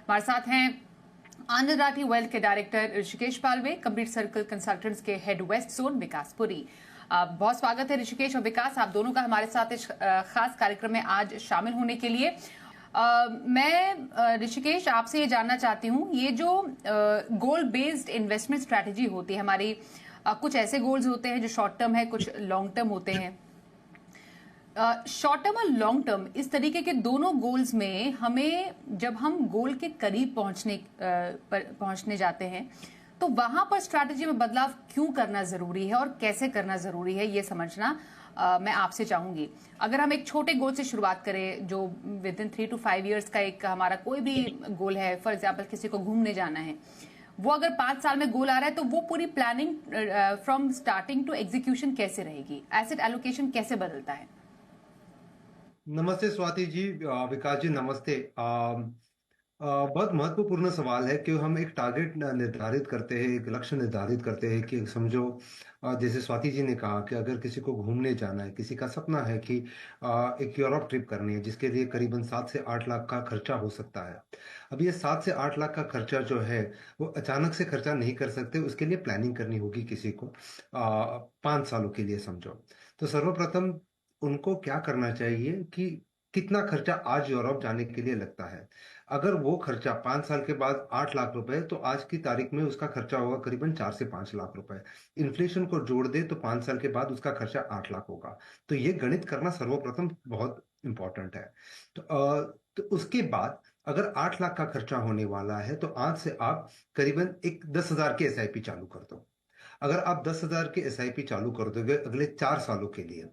हमारे साथ हैं आनंद राठी वेल्थ के director Rishikesh Palve, complete circle consultants के हेड वेस्ट जोन विकास पुरी। बहुत स्वागत है ऋषिकेश और विकास, आप दोनों का हमारे साथ इस खास कार्यक्रम में आज शामिल होने के लिए। मैं ऋषिकेश आपसे ये जानना चाहती हूँ, ये जो गोल बेस्ड इन्वेस्टमेंट स्ट्रैटेजी होती है हमारी, कुछ ऐसे गोल्स होते हैं जो शॉर्ट टर्म है, कुछ लॉन्ग टर्म होते हैं। शॉर्ट टर्म और लॉन्ग टर्म इस तरीके के दोनों गोल्स में हमें जब हम गोल के करीब पहुंचने जाते हैं तो वहां पर स्ट्रैटेजी में बदलाव क्यों करना जरूरी है और कैसे करना जरूरी है, ये समझना मैं आपसे चाहूंगी। अगर हम एक छोटे गोल से शुरुआत करें जो विद इन 3 to 5 years का एक हमारा कोई भी गोल है, फॉर एग्जाम्पल किसी को घूमने जाना है, वो अगर 5 साल में गोल आ रहा है तो वो पूरी planning from starting to execution कैसे रहेगी, एसेट एलोकेशन कैसे बदलता है? नमस्ते स्वाति जी, विकास जी नमस्ते। बहुत महत्वपूर्ण सवाल है कि हम एक टारगेट निर्धारित करते हैं, एक लक्ष्य निर्धारित करते हैं कि समझो जैसे स्वाति जी ने कहा कि अगर किसी को घूमने जाना है, किसी का सपना है कि एक यूरोप ट्रिप करनी है जिसके लिए करीबन 7 से 8 लाख का खर्चा हो सकता है। अब ये 7 से 8 लाख का खर्चा जो है वो अचानक से खर्चा नहीं कर सकते, उसके लिए प्लानिंग करनी होगी किसी को 5 सालों के लिए समझो। तो सर्वप्रथम उनको क्या करना चाहिए कि कितना खर्चा आज यूरोप जाने के लिए लगता है। अगर वो खर्चा 5 साल के बाद 8 लाख रुपए, तो आज की तारीख में उसका खर्चा होगा करीबन 4 से 5 लाख रुपए। इन्फ्लेशन को जोड़ दे तो 5 साल के बाद उसका खर्चा 8 लाख होगा। तो ये गणित करना सर्वप्रथम बहुत इंपॉर्टेंट है। तो उसके बाद अगर 8 लाख का खर्चा होने वाला है तो आज से आप करीबन एक 10,000 की एसआईपी चालू कर दो। अगर आप 10,000 की एसआईपी चालू कर दोगे अगले 4 सालों के लिए,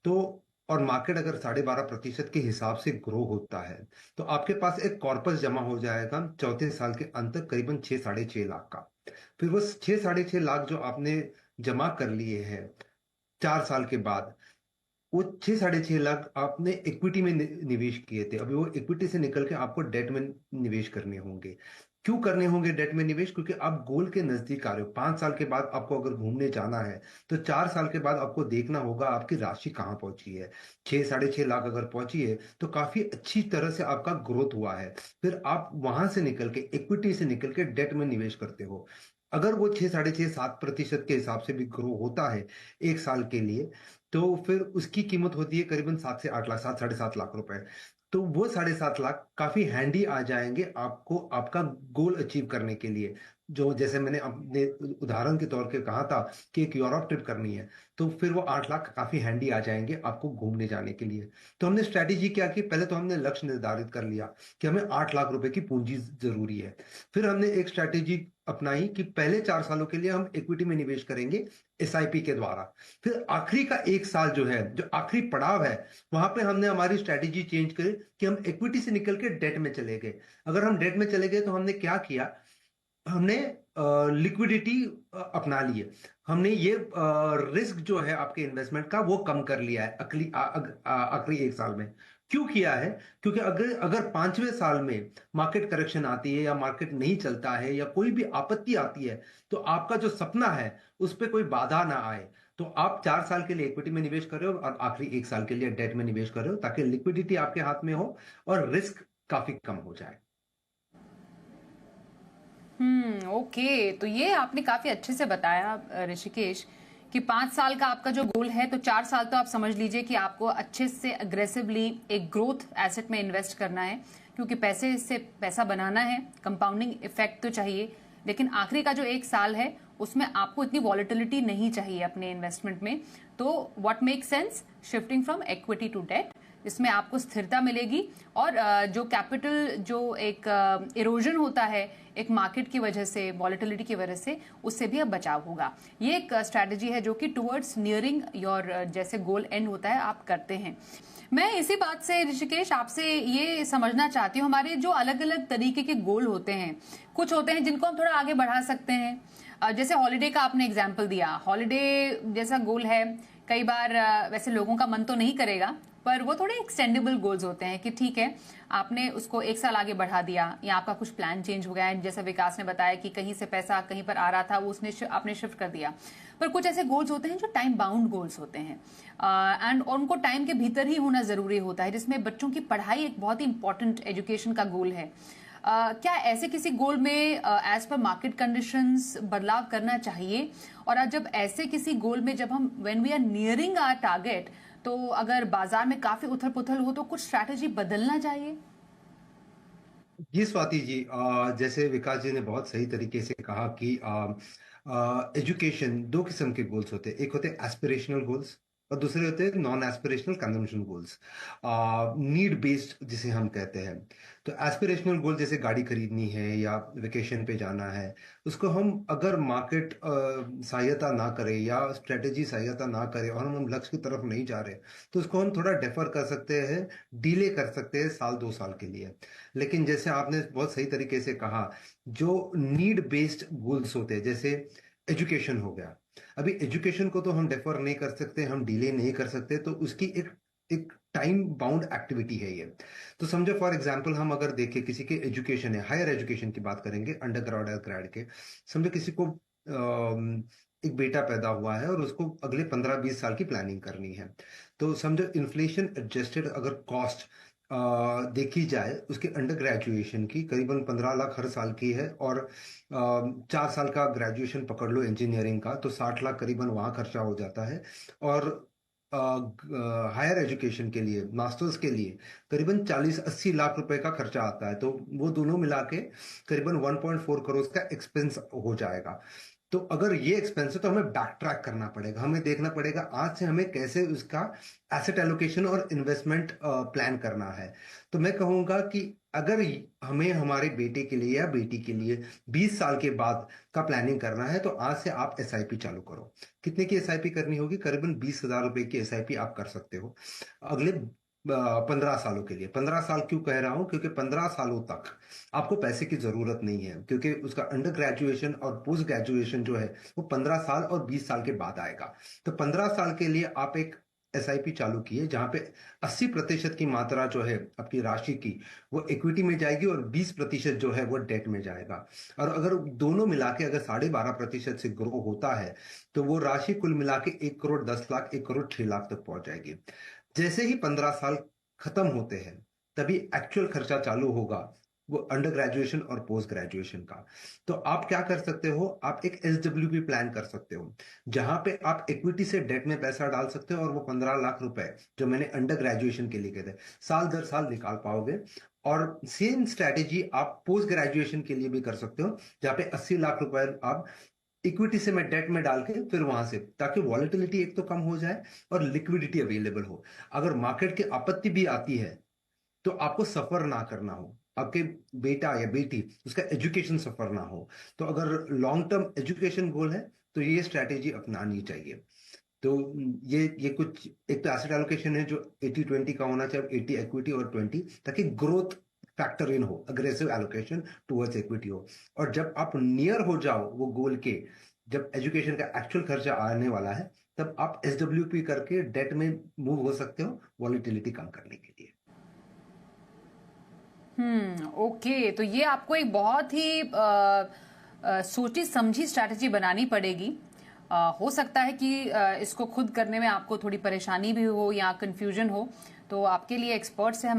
तो और मार्केट अगर 12.5% के हिसाब से ग्रो होता है तो आपके पास एक कॉर्पस जमा हो जाएगा चौथे साल के अंत तक करीबन 6-6.5 लाख का। फिर वो 6-6.5 लाख जो आपने जमा कर लिए हैं 4 साल के बाद, वो 6-6.5 लाख आपने इक्विटी में निवेश किए थे, अभी वो इक्विटी से निकल के आपको डेट में निवेश करने होंगे। क्यों करने होंगे डेट में निवेश? क्योंकि आप गोल के नजदीक आ रहे हो। 5 साल के बाद आपको अगर घूमने जाना है तो 4 साल के बाद आपको देखना होगा आपकी राशि कहाँ पहुंची है। 6-6.5 लाख अगर पहुंची है तो काफी अच्छी तरह से आपका ग्रोथ हुआ है। फिर आप वहां से निकल के इक्विटी से निकल के डेट में निवेश करते हो। अगर वो 6-6.5-7% के हिसाब से भी ग्रो होता है एक साल के लिए, तो फिर उसकी कीमत होती है करीबन 7 से 8 लाख, 7-7.5 लाख रुपए। तो वो 7.5 लाख काफी हैंडी आ जाएंगे आपको आपका गोल अचीव करने के लिए। जो जैसे मैंने अपने उदाहरण के तौर पे कहा था कि एक यूरोप ट्रिप करनी है, तो फिर वो 8 लाख काफी हैंडी आ जाएंगे आपको घूमने जाने के लिए। तो हमने स्ट्रैटेजी क्या की, पहले तो हमने लक्ष्य निर्धारित कर लिया कि हमें 8 लाख रुपए की पूंजी जरूरी है। फिर हमने एक स्ट्रैटेजी अपनाई कि पहले 4 सालों के लिए हम इक्विटी में निवेश करेंगे एसआईपी के द्वारा। फिर आखिरी का 1 साल जो है, जो आखिरी पड़ाव है, वहां पे हमने हमारी स्ट्रैटेजी चेंज करी कि हम इक्विटी से निकल के डेट में चले गए। अगर हम डेट में चले गए तो हमने क्या किया, हमने लिक्विडिटी अपना ली है। हमने ये रिस्क जो है आपके इन्वेस्टमेंट का वो कम कर लिया है आखिरी 1 साल में। क्यों किया है? क्योंकि अगर अगर 5वें साल में मार्केट करेक्शन आती है या मार्केट नहीं चलता है या कोई भी आपत्ति आती है, तो आपका जो सपना है उस पर कोई बाधा ना आए। तो आप 4 साल के लिए इक्विटी में निवेश कर रहे हो और आखिरी 1 साल के लिए डेट में निवेश कर रहे हो, ताकि लिक्विडिटी आपके हाथ में हो और रिस्क काफी कम हो जाए। ओके, तो ये आपने काफी अच्छे से बताया ऋषिकेश कि 5 साल का आपका जो गोल है, तो 4 साल तो आप समझ लीजिए कि आपको अच्छे से अग्रेसिवली एक ग्रोथ एसेट में इन्वेस्ट करना है, क्योंकि पैसे से पैसा बनाना है, कंपाउंडिंग इफेक्ट तो चाहिए, लेकिन आखिरी का जो 1 साल है उसमें आपको इतनी वॉलेटिलिटी नहीं चाहिए अपने इन्वेस्टमेंट में। तो what make sense, shifting from equity to debt, इसमें आपको स्थिरता मिलेगी और जो कैपिटल जो एक इरोजन होता है एक मार्केट की वजह से, वॉलेटिलिटी की वजह से, उससे भी अब बचाव होगा। ये एक स्ट्रैटेजी है जो कि टुवर्ड्स नियरिंग योर जैसे गोल एंड होता है आप करते हैं। मैं इसी बात से ऋषिकेश आपसे ये समझना चाहती हूँ, हमारे जो अलग अलग तरीके के गोल होते हैं, कुछ होते हैं जिनको हम थोड़ा आगे बढ़ा सकते हैं। जैसे हॉलिडे का आपने एग्जाम्पल दिया, हॉलिडे जैसा गोल है, कई बार वैसे लोगों का मन तो नहीं करेगा, पर वो थोड़े एक्सटेंडेबल गोल्स होते हैं कि ठीक है आपने उसको 1 साल आगे बढ़ा दिया या आपका कुछ प्लान चेंज हो गया है, जैसा विकास ने बताया कि कहीं से पैसा कहीं पर आ रहा था वो उसने आपने शिफ्ट कर दिया। पर कुछ ऐसे गोल्स होते हैं जो टाइम बाउंड गोल्स होते हैं एंड उनको टाइम के भीतर ही होना जरूरी होता है, जिसमें बच्चों की पढ़ाई एक बहुत ही इंपॉर्टेंट एजुकेशन का गोल है। क्या ऐसे किसी गोल में एज पर मार्केट कंडीशंस बदलाव करना चाहिए? और आज जब ऐसे किसी गोल में जब हम when we are nearing our target, तो अगर बाजार में काफी उथल पुथल हो तो कुछ स्ट्रैटेजी बदलना चाहिए? जी स्वाति जी, जैसे विकास जी ने बहुत सही तरीके से कहा कि एजुकेशन दो किस्म के गोल्स होते हैं। एक होते हैं एस्पिरेशनल गोल्स और दूसरे होते हैं non aspirational consumption goals, need based जिसे हम कहते हैं। तो एस्पिरेशनल गोल जैसे गाड़ी खरीदनी है या वेकेशन पे जाना है, उसको हम अगर मार्केट सहायता ना करे या स्ट्रेटेजी सहायता ना करे और हम लक्ष्य की तरफ नहीं जा रहे, तो उसको हम थोड़ा डेफर कर सकते हैं, डिले कर सकते हैं साल 2 साल के लिए। लेकिन जैसे आपने बहुत सही तरीके से कहा, जो नीड बेस्ड गोल्स होते हैं, जैसे एजुकेशन हो गया। अभी एजुकेशन को तो हम डेफर नहीं कर सकते, हम डिले नहीं कर सकते, तो उसकी एक एक टाइम बाउंड एक्टिविटी है ये। तो समझो फॉर एग्जांपल हम अगर देखें किसी के एजुकेशन है, हायर एजुकेशन की बात करेंगे, अंडर ग्रेड या ग्रेड के। समझो किसी को एक बेटा पैदा हुआ है और उसको अगले 15-20 साल की प्लानिंग करनी है। तो समझो इन्फ्लेशन एडजस्टेड अगर कॉस्ट देखी जाए उसके अंडर ग्रेजुएशन की, करीबन 15 लाख हर साल की है। और 4 साल का ग्रेजुएशन पकड़ लो इंजीनियरिंग का, तो 60 लाख करीबन वहाँ खर्चा हो जाता है। और हायर एजुकेशन के लिए, मास्टर्स के लिए करीबन 40-80 लाख रुपए का खर्चा आता है। तो वो दोनों मिला के करीबन 1.4 करोड़ का एक्सपेंस हो जाएगा। तो अगर ये एक्सपेंस है तो हमें बैक ट्रैक करना पड़ेगा, हमें देखना पड़ेगा आज से हमें कैसे उसका एसेट एलोकेशन और इन्वेस्टमेंट प्लान करना है। तो मैं कहूंगा कि अगर हमें हमारे बेटे के लिए या बेटी के लिए 20 साल के बाद का प्लानिंग करना है, तो आज से आप एसआईपी चालू करो। कितने की एसआईपी करनी होगी? करीबन 20,000 रुपए की एसआईपी आप कर सकते हो अगले 15 सालों के लिए। 15 साल क्यों कह रहा हूं? क्योंकि 15 सालों तक आपको पैसे की जरूरत नहीं है, क्योंकि उसका अंडर ग्रेजुएशन और पोस्ट ग्रेजुएशन जो है वो 15 साल और 20 साल के बाद आएगा। तो 15 साल के लिए आप एक एसआईपी चालू किए, जहां पे 80% की मात्रा जो है आपकी राशि की वो इक्विटी में जाएगी और 20% जो है वो डेट में जाएगा। और अगर दोनों मिला के अगर 12.5% से ग्रो होता है, तो वो राशि कुल मिला के 1 करोड़ 10 लाख, 1 करोड़ 6 लाख तक पहुंच जाएगी। जैसे ही 15 साल खत्म होते हैं, तभी एक्चुअल खर्चा चालू होगा, वो अंडर ग्रेजुएशन और पोस्ट ग्रेजुएशन का। तो आप क्या कर सकते हो? आप एक एसडब्ल्यूपी प्लान कर सकते हो, जहां पे आप इक्विटी से डेट में पैसा डाल सकते हो, और वो 15 लाख रुपए जो मैंने अंडर ग्रेजुएशन के लिए कहे थे, साल दर साल निकाल पाओगे। और सेम स्ट्रैटेजी आप पोस्ट ग्रेजुएशन के लिए भी कर सकते हो, जहां पे 80 लाख रुपए आप इक्विटी से मैं डेट में डाल के फिर वहां से, ताकि वॉलेटिलिटी एक तो कम हो जाए और लिक्विडिटी अवेलेबल हो। अगर मार्केट की आपत्ति भी आती है तो आपको सफर ना करना हो, आपके बेटा या बेटी उसका एजुकेशन सफर ना हो। तो अगर लॉन्ग टर्म एजुकेशन गोल है तो ये स्ट्रैटेजी अपनानी चाहिए। तो ये कुछ, एक तो एसेट एलोकेशन है जो 80-20 का होना चाहिए, 80 इक्विटी और 20, ताकि ग्रोथ फैक्टर इन हो, अग्रेसिव एलोकेशन टुवर्ड्स इक्विटी हो। और जब आप नियर हो जाओ वो गोल के, जब एजुकेशन का एक्चुअल खर्चा आने वाला है, तब आप एसडब्ल्यूपी करके डेट में मूव हो सकते हो वॉलिटिलिटी कम करने के लिए। ओके, तो ये आपको एक बहुत ही सोची समझी स्ट्रैटेजी बनानी पड़ेगी। हो सकता है कि इसको खुद करने में आपको थोड़ी परेशानी भी हो या कंफ्यूजन हो, तो आपके लिए एक्सपर्ट्स हैं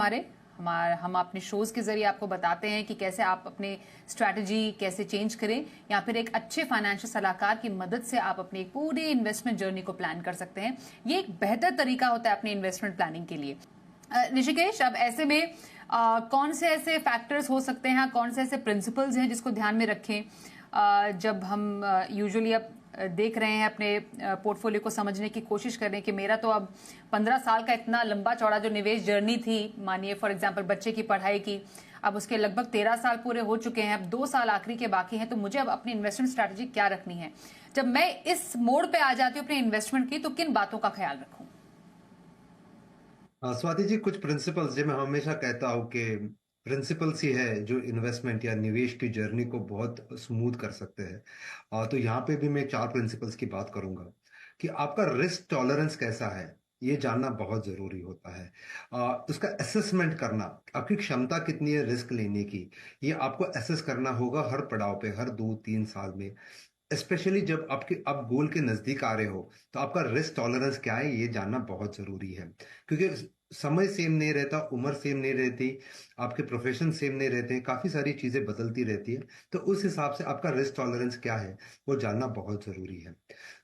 हम अपने शोज के जरिए आपको बताते हैं कि कैसे आप अपने स्ट्रैटेजी कैसे चेंज करें, या फिर एक अच्छे फाइनेंशियल सलाहकार की मदद से आप अपनी पूरी इन्वेस्टमेंट जर्नी को प्लान कर सकते हैं। ये एक बेहतर तरीका होता है अपनी इन्वेस्टमेंट प्लानिंग के लिए। ऋषिकेश, अब ऐसे में कौन से ऐसे फैक्टर्स हो सकते हैं, कौन से ऐसे प्रिंसिपल्स हैं जिसको ध्यान में रखें जब हम यूजुअली अब देख रहे हैं अपने पोर्टफोलियो को समझने की कोशिश कर रहे हैं कि मेरा तो अब 15 साल का इतना लंबा चौड़ा जो निवेश जर्नी थी, मानिए फॉर एग्जांपल बच्चे की पढ़ाई की, अब उसके लगभग 13 साल पूरे हो चुके हैं, अब 2 साल आखिरी के बाकी हैं, तो मुझे अब अपनी इन्वेस्टमेंट स्ट्रैटेजी क्या रखनी है? जब मैं इस मोड पे आ जाती हूँ अपनी इन्वेस्टमेंट की, तो किन बातों का ख्याल रखूं? स्वाति जी, कुछ प्रिंसिपल्स जो मैं हमेशा कहता हूँ कि प्रिंसिपल्स ही है जो इन्वेस्टमेंट या निवेश की जर्नी को बहुत स्मूथ कर सकते हैं। तो यहाँ पे भी मैं 4 प्रिंसिपल्स की बात करूंगा कि आपका रिस्क टॉलरेंस कैसा है, ये जानना बहुत जरूरी होता है। उसका असेसमेंट करना, आपकी क्षमता कितनी है रिस्क लेने की, ये आपको असेस करना होगा हर पड़ाव पे, हर 2-3 साल में। स्पेशली जब आपके आप गोल के नजदीक आ रहे हो, तो आपका रिस्क टॉलरेंस क्या है ये जानना बहुत जरूरी है। क्योंकि समय सेम नहीं रहता, उम्र सेम नहीं रहती, आपके प्रोफेशन सेम नहीं रहते, काफी सारी चीजें बदलती रहती है। तो उस हिसाब से आपका रिस्क टॉलरेंस क्या है वो जानना बहुत जरूरी है।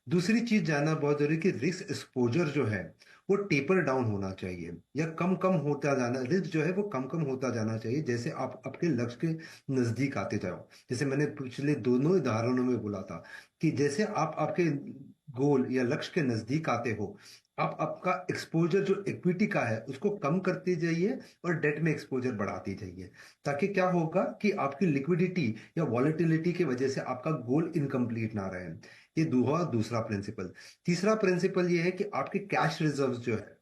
दूसरी चीज जानना बहुत जरूरी कि रिस्क एक्सपोजर जो है वो टेपर डाउन होना चाहिए, या कम कम होता जाना, रिस्क जो है वो कम कम होता जाना चाहिए जैसे आप आपके लक्ष्य के नजदीक आते जाओ। जैसे मैंने पिछले दोनों उदाहरणों में बोला था कि जैसे आप आपके गोल या लक्ष्य के नजदीक आते हो, आप आपका एक्सपोजर जो इक्विटी का है उसको कम करते जाइए और डेट में एक्सपोजर बढ़ाते जाइए। ताकि क्या होगा कि आपकी लिक्विडिटी या वॉलेटिलिटी की वजह से आपका गोल इनकम्प्लीट ना रहे। ये हुआ दूसरा प्रिंसिपल। तीसरा प्रिंसिपल ये है कि आपके कैश रिजर्व्स जो है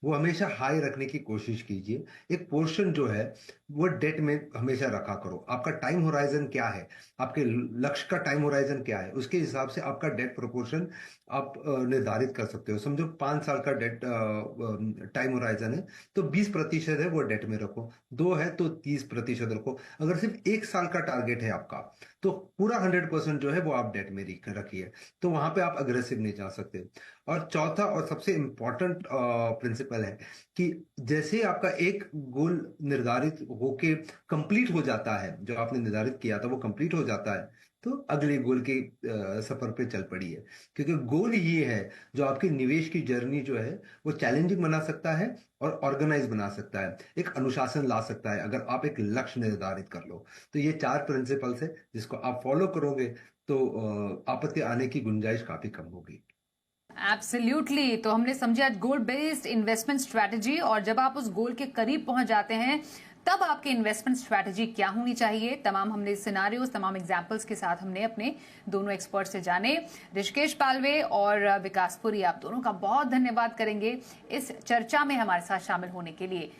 वो हमेशा हाई रखने की कोशिश कीजिए। एक पोर्शन जो है वो डेट में हमेशा रखा करो। आपका टाइम होराइजन क्या है, आपके लक्ष्य का टाइम होराइजन क्या है, उसके हिसाब से आपका डेट प्रोपोर्शन आप निर्धारित कर सकते हो। समझो 5 साल का डेट टाइम होराइजन है तो 20% है वो डेट में रखो, 2 है तो 30% रखो। अगर सिर्फ 1 साल का टारगेट है आपका तो पूरा 100% जो है वो आप डेट में रखिए। तो वहां पे आप अग्रेसिव नहीं जा सकते। और चौथा और सबसे इंपॉर्टेंट प्रिंसिपल है कि जैसे आपका एक गोल निर्धारित होके कंप्लीट हो जाता है, जो आपने निर्धारित किया था वो कंप्लीट हो जाता है, तो अगले गोल के सफर पे चल पड़ी है। क्योंकि गोल ये है जो आपकी निवेश की जर्नी जो है वो चैलेंजिंग बना सकता है और ऑर्गेनाइज बना सकता है, एक अनुशासन ला सकता है अगर आप एक लक्ष्य निर्धारित कर लो। तो ये 4 प्रिंसिपल्स है जिसको आप फॉलो करोगे तो आपत्ति आने की गुंजाइश काफी कम होगी। एब्सोल्युटली। तो हमने समझा गोल बेस्ड इन्वेस्टमेंट स्ट्रैटेजी, और जब आप उस गोल के करीब पहुंच जाते हैं तब आपकी इन्वेस्टमेंट स्ट्रैटेजी क्या होनी चाहिए। तमाम हमने सिनारियोज, तमाम एग्जांपल्स के साथ हमने अपने दोनों एक्सपर्ट से जाने। ऋषिकेश पालवे और विकास पुरी, आप दोनों का बहुत धन्यवाद करेंगे इस चर्चा में हमारे साथ शामिल होने के लिए।